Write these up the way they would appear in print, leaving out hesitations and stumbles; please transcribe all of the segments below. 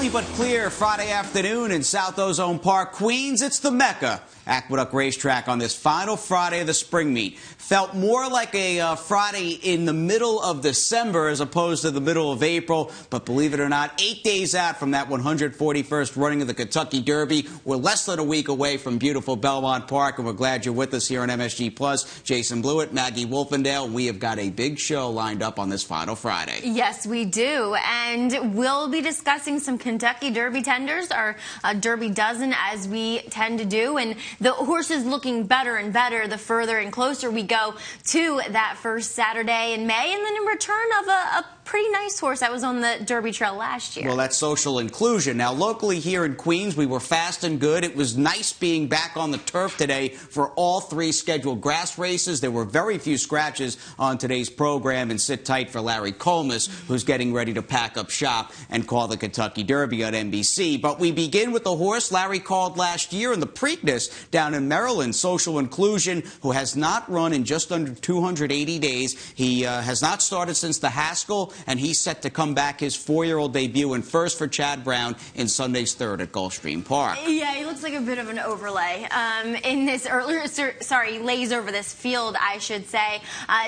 Sunny but clear Friday afternoon in South Ozone Park, Queens. It's the Mecca. Aqueduct Racetrack on this final Friday of the spring meet. Felt more like a Friday in the middle of December as opposed to the middle of April. But believe it or not, 8 days out from that 141st running of the Kentucky Derby. We're less than a week away from beautiful Belmont Park, and we're glad you're with us here on MSG Plus. Jason Blewitt, Maggie Wolfendale. We have got a big show lined up on this final Friday. Yes, we do. And we'll be discussing some Kentucky Derby tenders, our Derby dozen, as we tend to do. And the horses looking better and better the further and closer we go to that first Saturday in May, and then in return of a pretty nice horse that was on the Derby Trail last year. Well, that's social inclusion. Now, locally here in Queens, we were fast and good. It was nice being back on the turf today for all three scheduled grass races. There were very few scratches on today's program, and sit tight for Larry Colmus, who's getting ready to pack up shop and call the Kentucky Derby on NBC. But we begin with the horse Larry called last year in the Preakness down in Maryland, Social Inclusion, who has not run in just under 280 days. He has not started since the Haskell, and he's set to come back his 4-year-old debut in first for Chad Brown in Sunday's third at Gulfstream Park. Yeah, he looks like a bit of an overlay in this earlier, sorry, lays over this field, I should say.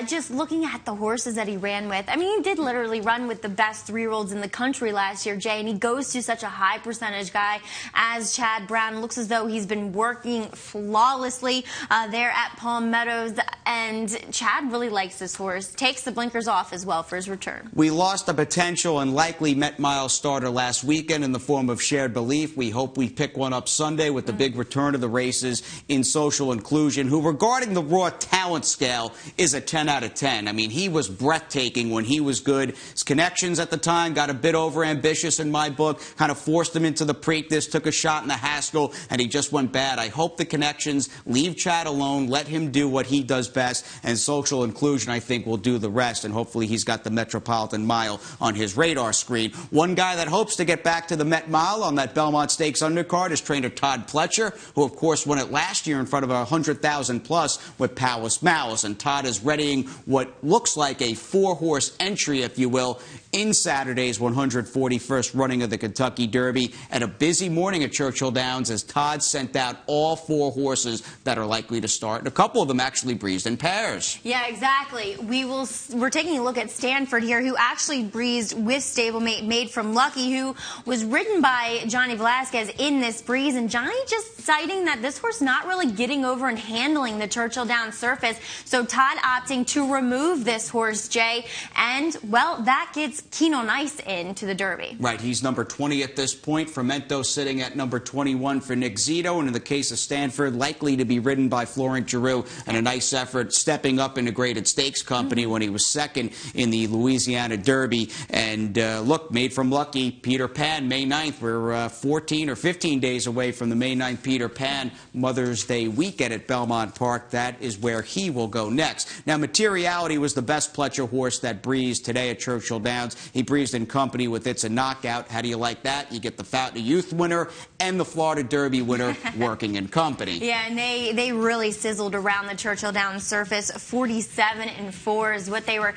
Just looking at the horses that he ran with, I mean, he did literally run with the best 3-year-olds in the country last year, Jay, and he goes to such a high percentage guy as Chad Brown. Looks as though he's been working flawlessly there at Palm Meadows, and Chad really likes this horse. Takes the blinkers off as well for his return. We lost a potential and likely Met Mile starter last weekend in the form of Shared Belief. We hope we pick one up Sunday with the big return of the races in Social Inclusion, who, regarding the raw talent scale, is a 10 out of 10. I mean, he was breathtaking when he was good. His connections at the time got a bit overambitious in my book, kind of forced him into the Preakness, took a shot in the Haskell, and he just went bad. I hope the connections leave Chad alone, let him do what he does best, and Social Inclusion, I think, will do the rest, and hopefully he's got the Metropolitan Mile on his radar screen. One guy that hopes to get back to the Met Mile on that Belmont Stakes undercard is trainer Todd Pletcher, who of course won it last year in front of 100,000 plus with Palace Malice. And Todd is readying what looks like a 4-horse entry, if you will, in Saturday's 141st running of the Kentucky Derby, and a busy morning at Churchill Downs as Todd sent out all 4 horses that are likely to start, and a couple of them actually breezed in pairs. Yeah, exactly. We're taking a look at Stanford here, who actually breezed with stablemate Made from Lucky, who was ridden by Johnny Velasquez in this breeze, and Johnny just citing that this horse not really getting over and handling the Churchill Downs surface, so Todd opting to remove this horse, Jay, and, well, that gets Keno Nice into the Derby. Right, he's number 20 at this point. Fermento sitting at number 21 for Nick Zito, and in the case of Stanford, likely to be ridden by Florent Giroux, and a nice effort stepping up into Graded Stakes Company when he was second in the Louisiana Derby. And look, Made from Lucky, Peter Pan, May 9th. We're 14 or 15 days away from the May 9th Peter Pan Mother's Day weekend at Belmont Park. That is where he will go next. Now, Materiality was the best Pletcher horse that breezed today at Churchill Downs. He breezed in company with It's a Knockout. How do you like that? You get the Fountain of Youth winner and the Florida Derby winner working in company. Yeah, and they really sizzled around the Churchill Downs surface. 47-4 is what they were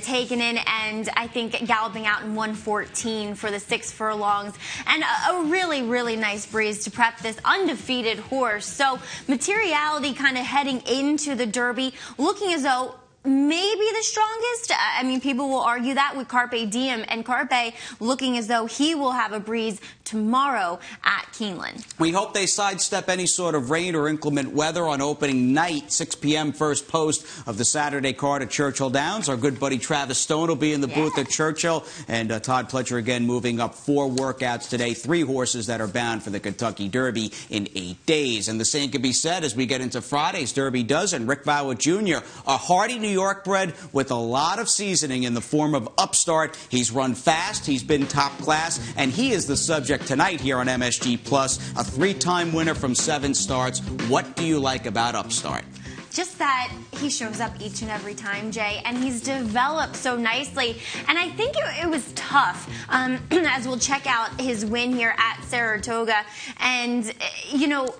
taking in, and I think galloping out in 114 for the 6 furlongs, and a really, really nice breeze to prep this undefeated horse. So Materiality kind of heading into the Derby, looking as though maybe the strongest. I mean, people will argue that with Carpe Diem, and Carpe looking as though he will have a breeze tomorrow at Keeneland. We hope they sidestep any sort of rain or inclement weather on opening night, 6 p.m. first post of the Saturday card at Churchill Downs. Our good buddy Travis Stone will be in the booth at Churchill, and Todd Pletcher again moving up 4 workouts today, 3 horses that are bound for the Kentucky Derby in 8 days. And the same can be said as we get into Friday's Derby dozen. Rick Vowett Jr., a hardy New York bred with a lot of seasoning in the form of Upstart. He's run fast, he's been top class, and he is the subject tonight here on MSG Plus, a 3-time winner from 7 starts. What do you like about Upstart? Just that he shows up each and every time, Jay, and he's developed so nicely. And I think it was tough, as we'll check out his win here at Saratoga. And, you know,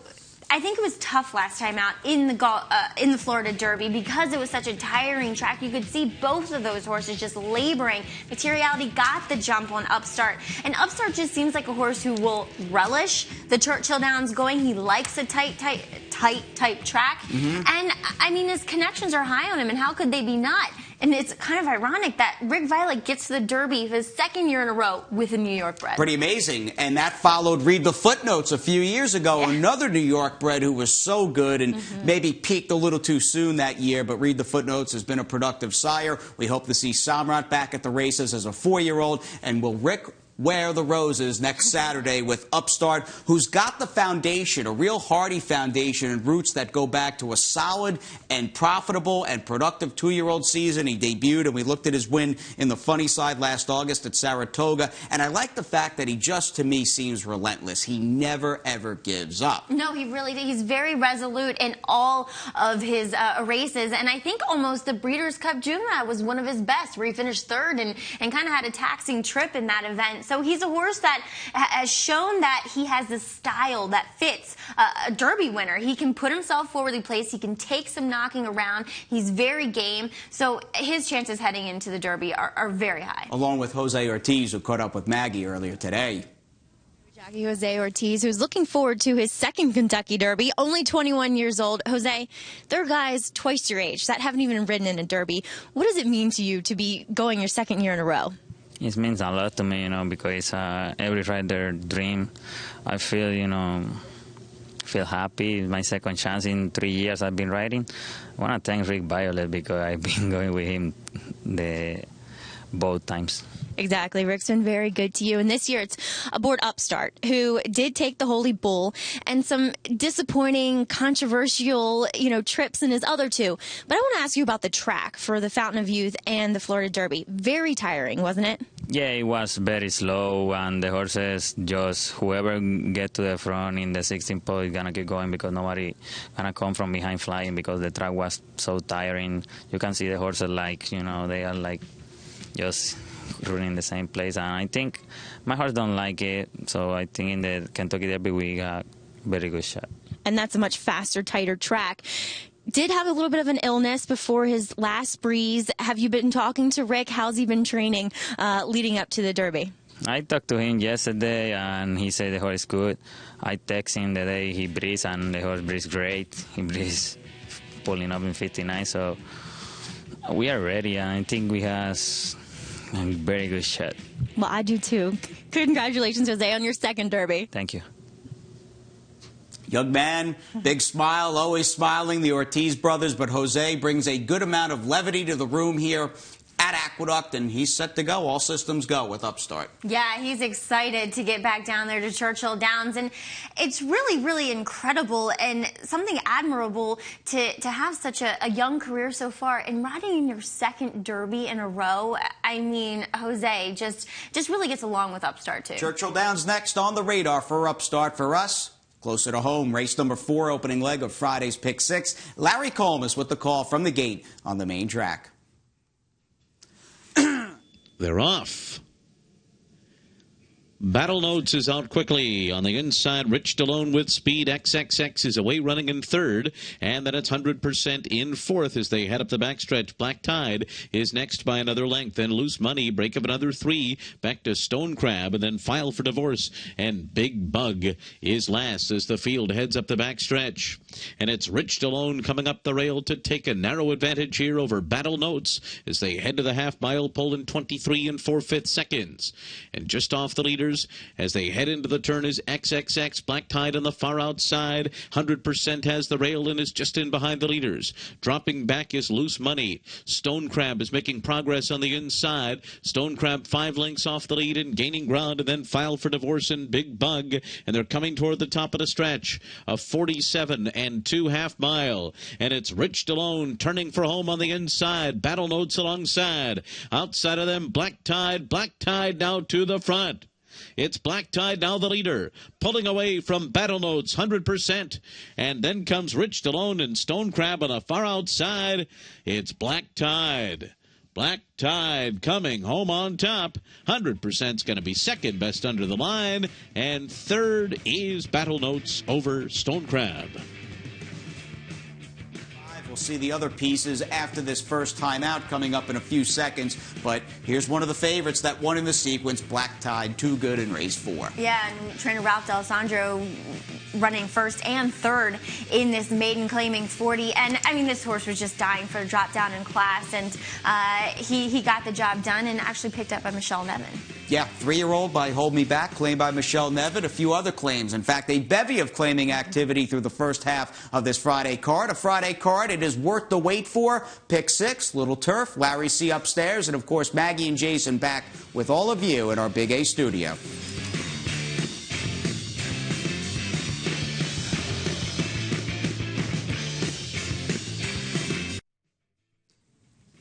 I think it was tough last time out in the Florida Derby because it was such a tiring track. You could see both of those horses just laboring. Materiality got the jump on Upstart, and Upstart just seems like a horse who will relish the Churchill Downs going. He likes a tight track, and I mean his connections are high on him, and how could they be not? And it's kind of ironic that Rick Violet gets to the Derby for his second year in a row with a New York bred. Pretty amazing. And that followed Read the Footnotes a few years ago, another New York bred who was so good and maybe peaked a little too soon that year. But Read the Footnotes has been a productive sire. We hope to see Samrat back at the races as a 4-year-old. And will Rick wear the roses next Saturday with Upstart, who's got the foundation, a real hardy foundation and roots that go back to a solid and profitable and productive 2-year-old season. He debuted, and we looked at his win in the funny side last August at Saratoga. And I like the fact that he just, to me, seems relentless. He never, ever gives up. No, he really did. He's very resolute in all of his races. And I think almost the Breeders' Cup Juvenile was one of his best, where he finished third and kind of had a taxing trip in that event. So he's a horse that has shown that he has the style that fits a Derby winner. He can put himself forwardly placed. He can take some knocking around. He's very game. So his chances heading into the Derby are very high. Along with Jose Ortiz, who caught up with Maggie earlier today. Jackie Jose Ortiz, who's looking forward to his second Kentucky Derby, only 21 years old. Jose, there are guys twice your age that haven't even ridden in a Derby. What does it mean to you to be going your second year in a row? It means a lot to me, because every rider dream. I feel happy. It's my second chance in 3 years I've been riding. I want to thank Rick Violet because I've been going with him both times. Exactly. Rick's been very good to you. And this year it's aboard Upstart, who did take the Holy Bull and some disappointing, controversial, trips in his other two. But I want to ask you about the track for the Fountain of Youth and the Florida Derby. Very tiring, wasn't it? Yeah, it was very slow, and the horses, just whoever get to the front in the 16 pole is going to keep going because nobody going to come from behind flying because the track was so tiring. You can see the horses they are just running in the same place, and I think my horse don't like it, so I think in the Kentucky Derby we got very good shot. And that's a much faster, tighter track. Did have a little bit of an illness before his last breeze. Have you been talking to Rick? How's he been training leading up to the Derby? I talked to him yesterday, and he said the horse is good. I text him the day he breathes, and the horse breathes great. He breathes pulling up in 59, so we are ready, and I think we have a very good shot. Well, I do too. Congratulations, Jose, on your second Derby. Thank you. Young man, big smile, always smiling, the Ortiz brothers, but Jose brings a good amount of levity to the room here at Aqueduct, and he's set to go. All systems go with Upstart. Yeah, he's excited to get back down there to Churchill Downs, and it's really, really incredible and something admirable to have such a young career so far and riding in your second Derby in a row. I mean, Jose just really gets along with Upstart, too. Churchill Downs next on the radar for Upstart. For us, closer to home, race number 4, opening leg of Friday's Pick 6. Larry Colmus with the call from the gate on the main track. They're off. Battle Notes is out quickly. On the inside, Rich Stallone with speed. XXX is away running in third. And then it's 100% in fourth as they head up the backstretch. Black Tide is next by another length. Then Loose Money, break up another 3. Back to Stone Crab and then File for Divorce. And Big Bug is last as the field heads up the backstretch. And it's Rich Stallone coming up the rail to take a narrow advantage here over Battle Notes as they head to the half-mile pole in 23 4/5 seconds. And just off the leaders, as they head into the turn is XXX. Black Tide on the far outside. 100% has the rail and is just in behind the leaders. Dropping back is Loose Money. Stone Crab is making progress on the inside. Stone Crab 5 lengths off the lead and gaining ground, and then File for Divorce and Big Bug. And they're coming toward the top of the stretch. A 47 2 half-mile. And it's Rich Stallone turning for home on the inside. Battle Notes alongside. Outside of them, Black Tide. Black Tide now to the front. It's Black Tide now the leader, pulling away from Battle Notes, 100%. And then comes Rich Stallone and Stone Crab on the far outside. It's Black Tide. Black Tide coming home on top. 100% is going to be second best under the line. And third is Battle Notes over Stone Crab. We'll see the other pieces after this first timeout coming up in a few seconds. But here's one of the favorites that won in the sequence, Black Tide, too good in race 4. Yeah, and trainer Ralph D'Alessandro running first and third in this maiden claiming 40. And, I mean, this horse was just dying for a drop down in class. And he got the job done and actually picked up by Michelle Nevin. Yeah, 3-year-old by Hold Me Back, claimed by Michelle Nevin. A few other claims. In fact, a bevy of claiming activity through the first half of this Friday card. A Friday card it is worth the wait for. Pick 6, Little Turf, Larry C. upstairs, and, of course, Maggie and Jason back with all of you in our Big A studio.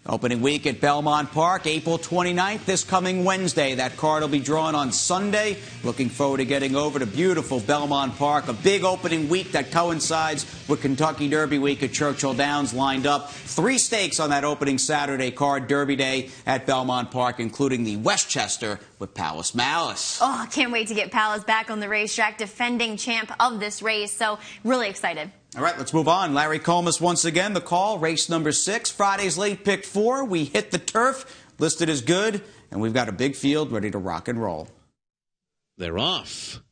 Opening week at Belmont Park, April 29th, this coming Wednesday. That card will be drawn on Sunday. Looking forward to getting over to beautiful Belmont Park. A big opening week that coincides with Kentucky Derby Week at Churchill Downs lined up. 3 stakes on that opening Saturday card, Derby Day at Belmont Park, including the Westchester with Palace Malice. Oh, I can't wait to get Palace back on the racetrack, defending champ of this race. So, really excited. All right, let's move on. Larry Comas once again, the call, race number 6, Friday's late pick 4. We hit the turf, listed as good, and we've got a big field ready to rock and roll. They're off.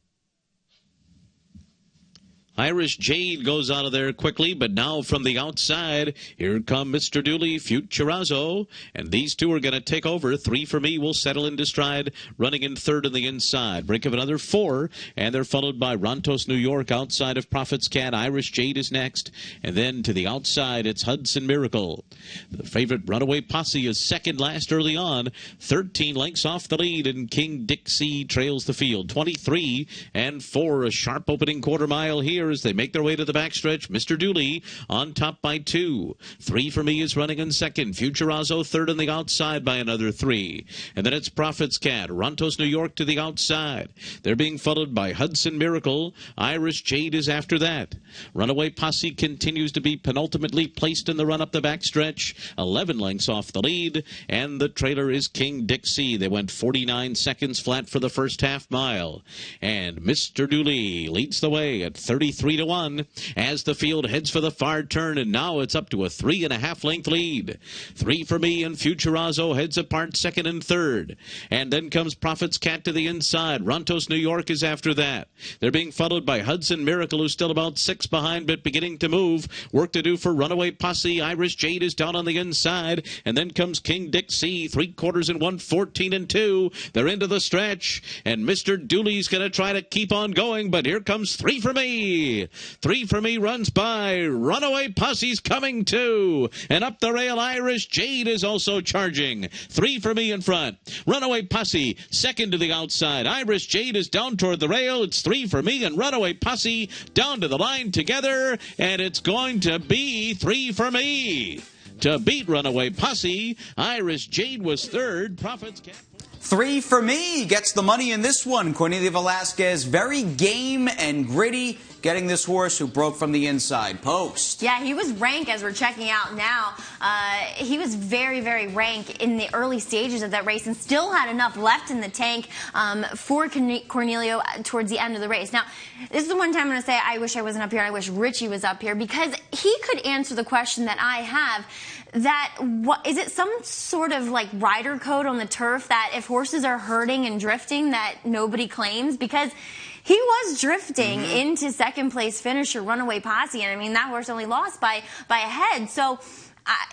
Irish Jade goes out of there quickly, but now from the outside, here come Mr. Dooley, Futurazzo, and these two are going to take over. 3 for Me will settle into stride, running in third on the inside. Brink of another 4, and they're followed by Rontos, New York, outside of Prophet's Cat. Irish Jade is next, and then to the outside, it's Hudson Miracle. The favorite Runaway Posse is second last early on, 13 lengths off the lead, and King Dixie trails the field. 23 and 4, a sharp opening quarter mile here as they make their way to the backstretch. Mr. Dooley on top by 2. 3 for Me is running in second. Futurazzo third on the outside by another 3. And then it's Prophet's Cat. Rontos, New York to the outside. They're being followed by Hudson Miracle. Irish Jade is after that. Runaway Posse continues to be penultimately placed in the run up the backstretch. 11 lengths off the lead. And the trailer is King Dixie. They went 49 seconds flat for the first half mile. And Mr. Dooley leads the way at 33-1 as the field heads for the far turn, and now it's up to a 3.5 length lead. 3 for Me and Futurazzo heads apart second and third, and then comes Prophet's Cat to the inside. Rontos, New York is after that. They're being followed by Hudson Miracle, who's still about 6 behind but beginning to move. Work to do for Runaway Posse. Irish Jade is down on the inside, and then comes King Dixie, 3/4 and 1, 14 and 2. They're into the stretch, and Mr. Dooley's going to try to keep on going, but here comes 3 for Me. 3 for Me runs by. Runaway Posse's coming too. And up the rail, Irish Jade is also charging. 3 for Me in front. Runaway Posse second to the outside. Irish Jade is down toward the rail. It's 3 for Me and Runaway Posse down to the line together. And it's going to be 3 for Me to beat Runaway Posse. Irish Jade was third. Prophet's Cat. 3 for Me gets the money in this one. Cornelia Velasquez, very game and gritty, getting this horse who broke from the inside post. Yeah, he was rank as we're checking out now. He was very, very rank in the early stages of that race and still had enough left in the tank for Cornelio towards the end of the race. Now, this is the one time I'm going to say I wish I wasn't up here. I wish Richie was up here because he could answer the question that I have. That is it some sort of like rider code on the turf that if horses are hurting and drifting that nobody claims? Because he was drifting into second place finisher Runaway Posse, and I mean that horse only lost by a head. So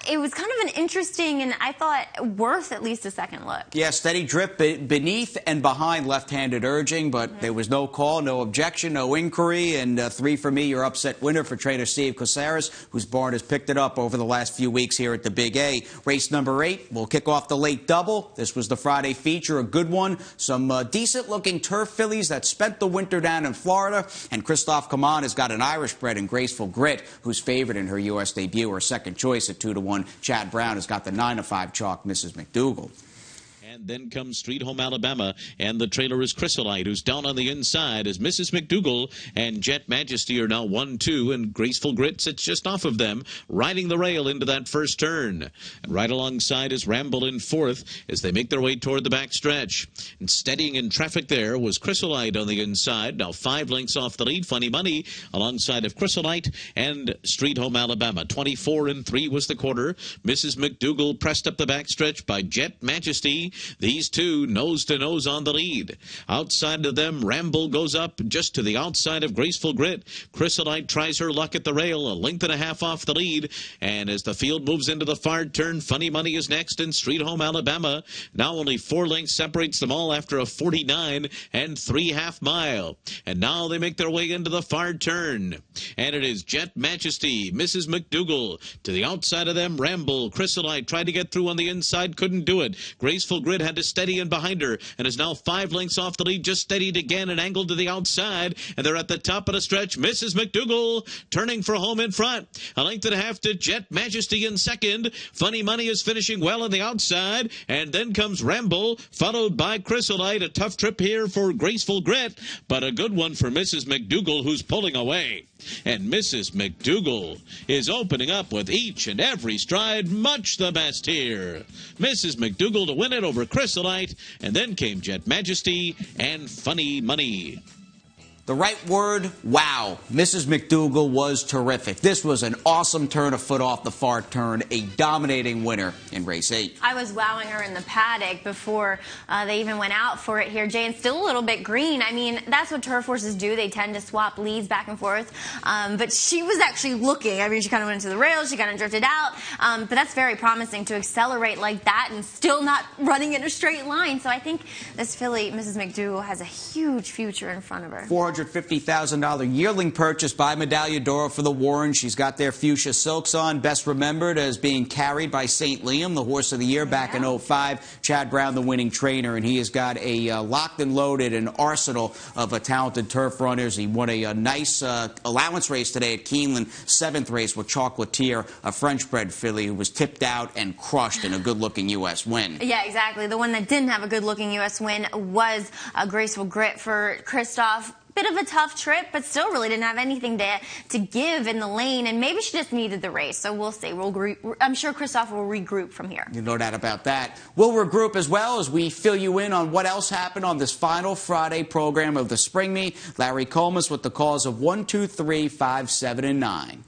it was kind of an interesting and I thought worth at least a second look. Yeah, steady drip beneath and behind left-handed urging, but there was no call, no objection, no inquiry, and 3 for Me, your upset winner for trainer Steve Caceres, whose barn has picked it up over the last few weeks here at the Big A. Race number 8, we'll kick off the late double. This was the Friday feature, a good one. Some decent-looking turf fillies that spent the winter down in Florida, and Christophe Caman has got an Irish bred and Graceful Grit, who's favored in her U.S. debut, her second choice at 2-1. Chad Brown has got the 9-5 chalk, Mrs. McDougall. And then comes Street Home Alabama, and the trailer is Chrysolite, who's down on the inside as Mrs. McDougal and Jet Majesty are now 1-2, and Graceful Grit sits just off of them, riding the rail into that first turn. And right alongside is Ramble in fourth as they make their way toward the backstretch. And steadying in traffic there was Chrysolite on the inside, now 5 lengths off the lead. Funny Money alongside of Chrysolite and Street Home Alabama. 24-3 was the quarter. Mrs. McDougal pressed up the backstretch by Jet Majesty. These two nose to nose on the lead. Outside of them, Ramble goes up just to the outside of Graceful Grit. Chrysolite tries her luck at the rail, 1.5 lengths off the lead. And as the field moves into the far turn, Funny Money is next, and Street Home Alabama now only 4 lengths separates them all after a 49 3/2 mile. And now they make their way into the far turn. And it is Jet Majesty, Mrs. McDougal. To the outside of them, Ramble. Chrysolite tried to get through on the inside, couldn't do it. Graceful Grit had to steady in behind her and is now 5 lengths off the lead, just steadied again and angled to the outside. And they're at the top of the stretch. Mrs. McDougal turning for home in front. 1.5 lengths to Jet Majesty in second. Funny Money is finishing well on the outside. And then comes Ramble, followed by Chrysolite. A tough trip here for Graceful Grit, but a good one for Mrs. McDougal, who's pulling away. And Mrs. McDougal is opening up with each and every stride. Much the best here. Mrs. McDougal to win it over Chrysolite, and then came Jet Majesty and Funny Money. The right word, wow. Mrs. McDougal was terrific. This was an awesome turn of foot off the far turn, a dominating winner in race 8. I was wowing her in the paddock before they even went out for it here, Jay, and still a little bit green. I mean, that's what turf horses do. They tend to swap leads back and forth. But she was actually looking. I mean, she kind of went into the rails. She kind of drifted out. But that's very promising to accelerate like that and still not running in a straight line. So I think this filly, Mrs. McDougal, has a huge future in front of her. $450,000 yearling purchase by Medaglia d'Oro for the Warrens. She's got their fuchsia silks on, best remembered as being carried by St. Liam, the horse of the year back in 05. Chad Brown, the winning trainer, and he has got a locked and loaded an arsenal of talented turf runners. He won a nice allowance race today at Keeneland, 7th race with Chocolatier, a French-bred filly who was tipped out and crushed in a good-looking U.S. win. Yeah, exactly. The one that didn't have a good-looking U.S. win was a Graceful Grit for Christoph. Bit of a tough trip, but still really didn't have anything to give in the lane, and maybe she just needed the race. So we'll see. I'm sure Christoph will regroup from here. No doubt about that. We'll regroup as well as we fill you in on what else happened on this final Friday program of the spring meet. Larry Comas with the calls of 1, 2, 3, 5, 7, and 9.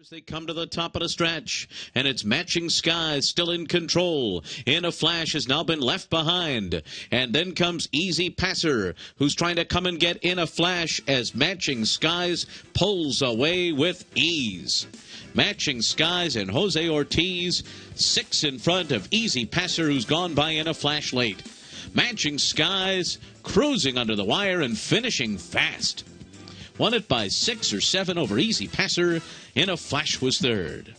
They come to the top of the stretch, and it's Matching Skies still in control. In a Flash has now been left behind. And then comes Easy Passer, who's trying to come and get In a Flash as Matching Skies pulls away with ease. Matching Skies and Jose Ortiz, 6 in front of Easy Passer, who's gone by In a Flash late. Matching Skies cruising under the wire and finishing fast. Won it by 6 or 7 over Easy Passer. In a Flash was third.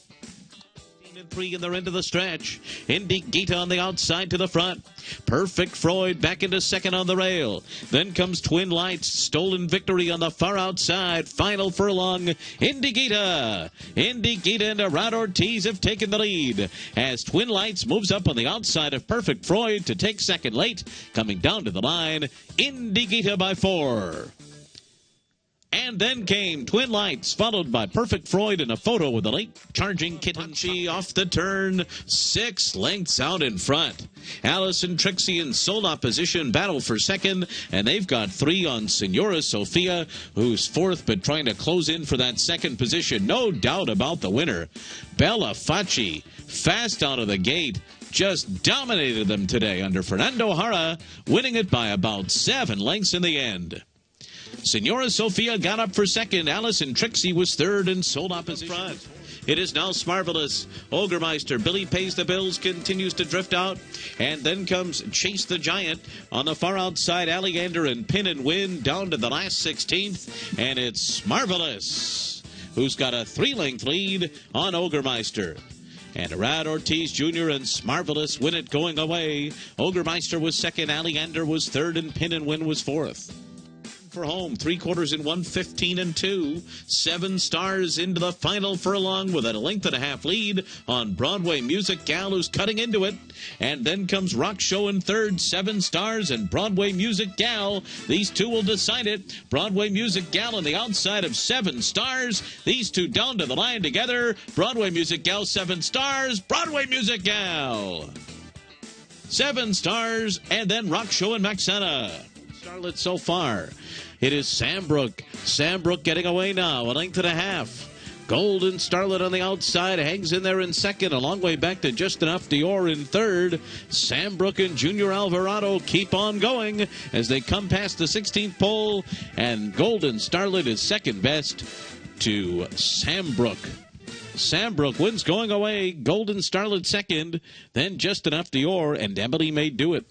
3 in the end of the stretch. Indy Gita on the outside to the front. Perfect Freud back into second on the rail. Then comes Twin Lights. Stolen Victory on the far outside. Final furlong. Indy Gita. Indy Gita and Arad Ortiz have taken the lead as Twin Lights moves up on the outside of Perfect Freud to take second late. Coming down to the line, Indy Gita by 4. And then came Twin Lights, followed by Perfect Freud in a photo with the late Charging Kitten. She off the turn, 6 lengths out in front. Allison Trixie in sole opposition battle for second, and they've got 3 on Senora Sofia, who's 4th, but trying to close in for that second position. No doubt about the winner. Bella Facci, fast out of the gate, just dominated them today under Fernando Jara, winning it by about 7 lengths in the end. Senora Sofia got up for second. Allison Trixie was third and sold opposition. Front. It is now Smarvelous. Ogermeister, Billy Pays the Bills, continues to drift out. And then comes Chase the Giant on the far outside. Alligator and Pin and Win down to the last 16th. And it's Smarvelous, who's got a 3-length lead on Ogermeister. And Arad Ortiz Jr. and Smarvelous win it going away. Ogermeister was second. Alligator was third. And Pin and Win was 4th. for home. 3/4 in 1:15 and 2. 7 stars into the final furlong with a length and a half lead on Broadway Music Gal, who's cutting into it. And then comes Rock Show in third. 7 stars and Broadway Music Gal. These two will decide it. Broadway Music Gal on the outside of 7 stars. These two down to the line together. Broadway Music Gal, 7 stars. Broadway Music Gal, 7 stars. And then Rock Show and Maxena. Starlet so far. It is Sambrook. Sambrook getting away now. A length and a half. Golden Starlet on the outside hangs in there in second. A long way back to Just Enough Dior in third. Sambrook and Junior Alvarado keep on going as they come past the 16th pole. And Golden Starlet is second best to Sambrook. Sambrook wins going away. Golden Starlet second. Then Just Enough Dior and Emily May Do It.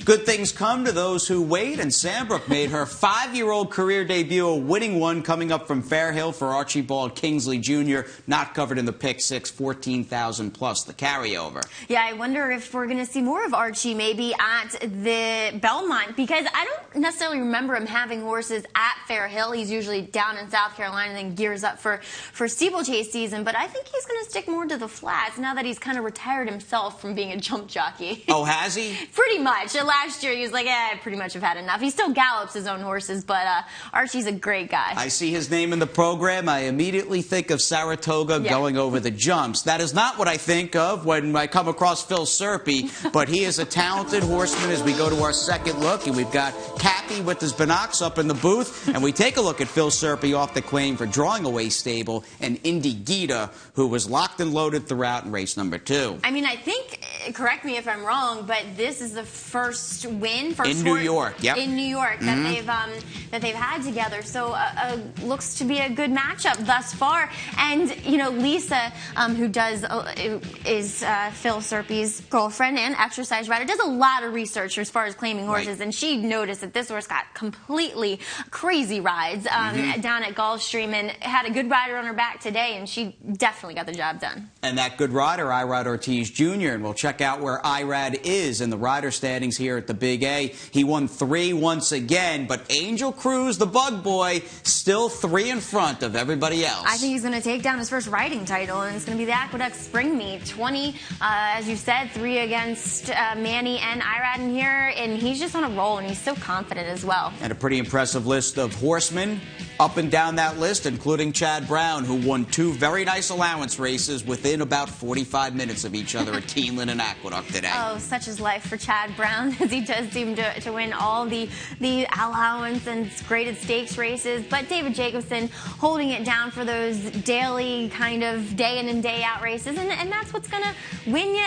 Good things come to those who wait, and Sambrook made her 5-year-old career debut, a winning one coming up from Fairhill for Archibald Kingsley Jr., not covered in the pick six, 14,000 plus the carryover. Yeah, I wonder if we're going to see more of Archie maybe at the Belmont, because I don't necessarily remember him having horses at Fairhill. He's usually down in South Carolina and then gears up for steeplechase season, but I think he's going to stick more to the flats now that he's kind of retired himself from being a jump jockey. Oh, has he? Pretty much. Last year, he was like, I pretty much have had enough. He still gallops his own horses, but Archie's a great guy. I see his name in the program. I immediately think of Saratoga going over the jumps. That is not what I think of when I come across Phil Serpy, but he is a talented horseman as we go to our second look, and we've got Cappy with his binocs up in the booth, and we take a look at Phil Serpy off the claim for Drawing Away Stable, and Indy Gita, who was locked and loaded throughout in race number 2. I mean, I think, correct me if I'm wrong, but this is the first win in New York, in New York that they've had together. So looks to be a good matchup thus far. And you know, Lisa, who is Phil Serpy's girlfriend and exercise rider, does a lot of research as far as claiming horses, and she noticed that this horse got completely crazy rides down at Gulfstream and had a good rider on her back today, and she definitely got the job done. And that good rider, Irad Ortiz Jr., and we'll check out where Irad is in the rider standings here at the Big A. He won 3 once again, but Angel Cruz, the bug boy, still 3 in front of everybody else. I think he's going to take down his first riding title, and it's going to be the Aqueduct Spring Meet. 20, as you said, 3 against Manny and Irad in here, and he's just on a roll, and he's so confident as well. And a pretty impressive list of horsemen up and down that list, including Chad Brown, who won 2 very nice allowance races within about 45 minutes of each other at Keeneland and Aqueduct today. Oh, such is life for Chad Brown, as he does seem to win all the allowance and graded stakes races. But David Jacobson holding it down for those daily kind of day in and day out races, and that's what's going to win you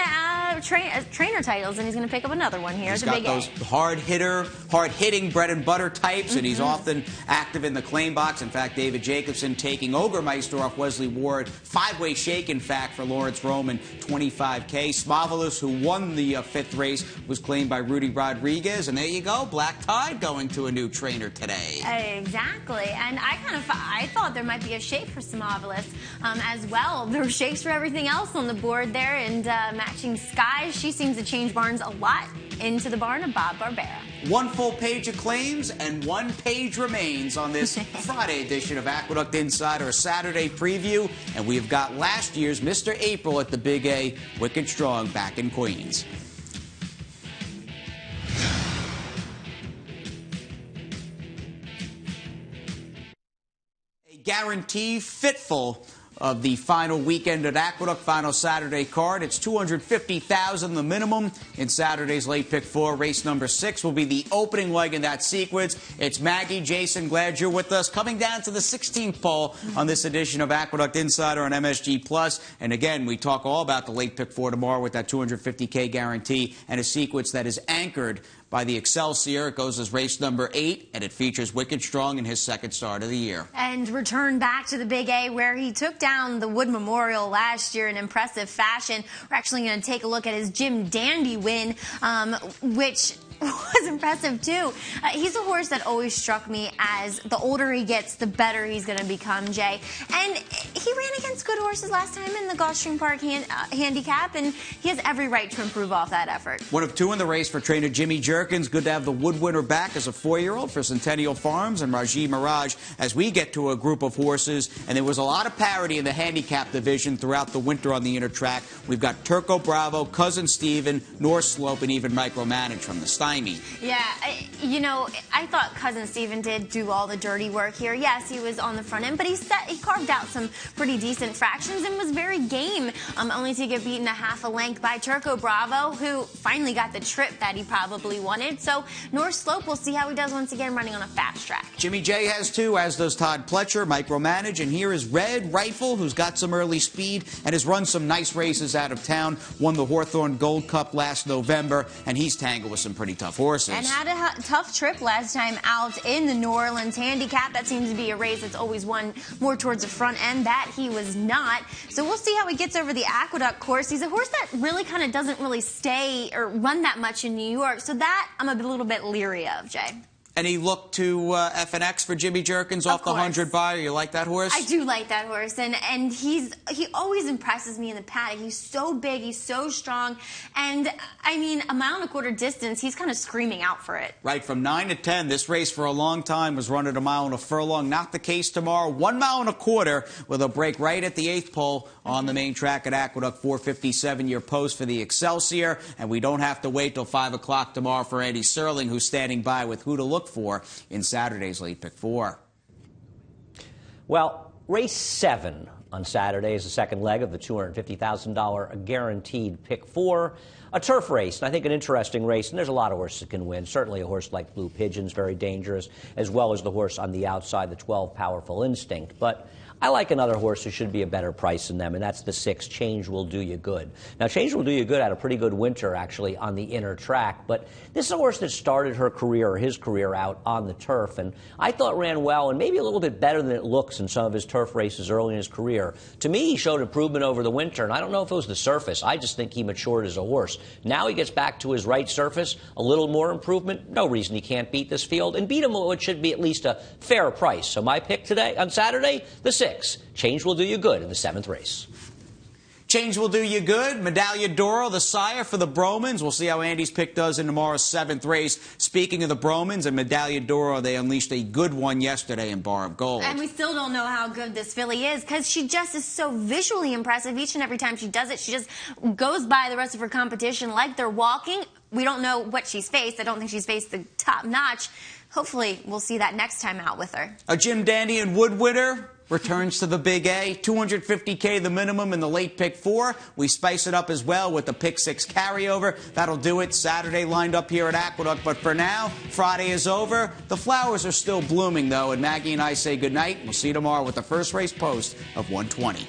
trainer titles, and he's going to pick up another one here at the Big A. He's got those hard-hitting bread and butter types, and he's often active in the claim box. In fact, David Jacobson taking Ogremeister off Wesley Ward. 5-way shake, in fact, for Lawrence Roman, 25K. Smovolus, who won the 5th race, was claimed by Rudy Rodriguez. And there you go, Black Tide going to a new trainer today. Exactly. And I thought there might be a shake for Smovolus as well. There were shakes for everything else on the board there. And Matching Skies, she seems to change barns a lot into the barn of Bob Barbera. 1 full page of claims and 1 page remains on this Friday edition of Aqueduct Insider, a Saturday preview. And we have got last year's Mr. April at the Big A, Wicked Strong, back in Queens. A guarantee fitful of the final weekend at Aqueduct, final Saturday card. It's $250,000 the minimum in Saturday's late pick 4. Race number 6 will be the opening leg in that sequence. It's Maggie, Jason, glad you're with us. Coming down to the 16th pole on this edition of Aqueduct Insider on MSG+. And again, we talk all about the late pick 4 tomorrow with that $250K guarantee and a sequence that is anchored by the Excelsior. It goes as race number 8, and it features Wicked Strong in his 2nd start of the year. And return back to the Big A, where he took down the Wood Memorial last year in impressive fashion. We're actually going to take a look at his Jim Dandy win, which was impressive too. He's a horse that always struck me as the older he gets, the better he's going to become, Jay. And he ran against good horses last time in the Gulfstream Park handicap, and he has every right to improve off that effort. One of two in the race for trainer Jimmy Jerkins. Good to have the Wood winner back as a 4-year-old for Centennial Farms and Raji Mirage as we get to a group of horses. And there was a lot of parity in the handicap division throughout the winter on the inner track. We've got Turco Bravo, Cousin Steven, North Slope, and even Micromanage from the Stymie. Yeah, I thought Cousin Steven did do all the dirty work here. Yes, he was on the front end, but he carved out some pretty decent fractions and was very game, only to get beaten a half a length by Turco Bravo, who finally got the trip that he probably wanted. So North Slope, we'll see how he does once again running on a fast track. Jimmy J has two, as does Todd Pletcher, Micromanage, and here is Red Rifle, who's got some early speed and has run some nice races out of town. Won the Hawthorne Gold Cup last November, and he's tangled with some pretty tough horses. And had a tough trip last time out in the New Orleans handicap. That seems to be a race that's always won more towards the front end. That he was not. So we'll see how he gets over the Aqueduct course. He's a horse that really kind of doesn't really stay or run that much in New York. So that I'm a little bit leery of, Jay. Any look to FNX for Jimmy Jerkins off the 100 buyer? You like that horse? I do like that horse, and he always impresses me in the paddock. He's so big, he's so strong, and I mean, a mile and a quarter distance, he's kind of screaming out for it. Right, from 9 to 10, this race for a long time was run at a mile and a furlong. Not the case tomorrow. 1 mile and a quarter with a break right at the 8th pole on the main track at Aqueduct. 457-year post for the Excelsior, and we don't have to wait till 5 o'clock tomorrow for Andy Serling, who's standing by with who to look for in Saturday's Late Pick 4. Well, race 7 on Saturday is the second leg of the $250,000 guaranteed Pick 4. A turf race, and I think an interesting race, and there's a lot of horses that can win. Certainly a horse like Blue Pigeon's very dangerous, as well as the horse on the outside, the 12 Powerful Instinct. But I like another horse who should be a better price than them, and that's the 6, Change Will Do You Good. Now, Change Will Do You Good had a pretty good winter, actually, on the inner track, but this is a horse that started her career, or his career, out on the turf, and I thought ran well, and maybe a little bit better than it looks in some of his turf races early in his career. To me, he showed improvement over the winter, and I don't know if it was the surface. I just think he matured as a horse. Now he gets back to his right surface, a little more improvement. No reason he can't beat this field, and beat him at what should be at least a fair price. So my pick today, on Saturday, the 6. Change Will Do You Good in the 7th race. Change Will Do You Good. Medaglia d'Oro, the sire for the Bromans. We'll see how Andy's pick does in tomorrow's 7th race. Speaking of the Bromans and Medaglia d'Oro, they unleashed a good one yesterday in Bar of Gold. And we still don't know how good this filly is because she just is so visually impressive. Each and every time she does it, she just goes by the rest of her competition like they're walking. We don't know what she's faced. I don't think she's faced the top notch. Hopefully, we'll see that next time out with her. A Jim Dandy and Wood winner returns to the Big A. $250K the minimum in the Late Pick 4. We spice it up as well with the Pick 6 carryover. That'll do it. Saturday lined up here at Aqueduct. But for now, Friday is over. The flowers are still blooming, though. And Maggie and I say goodnight. We'll see you tomorrow with the first race post of 120.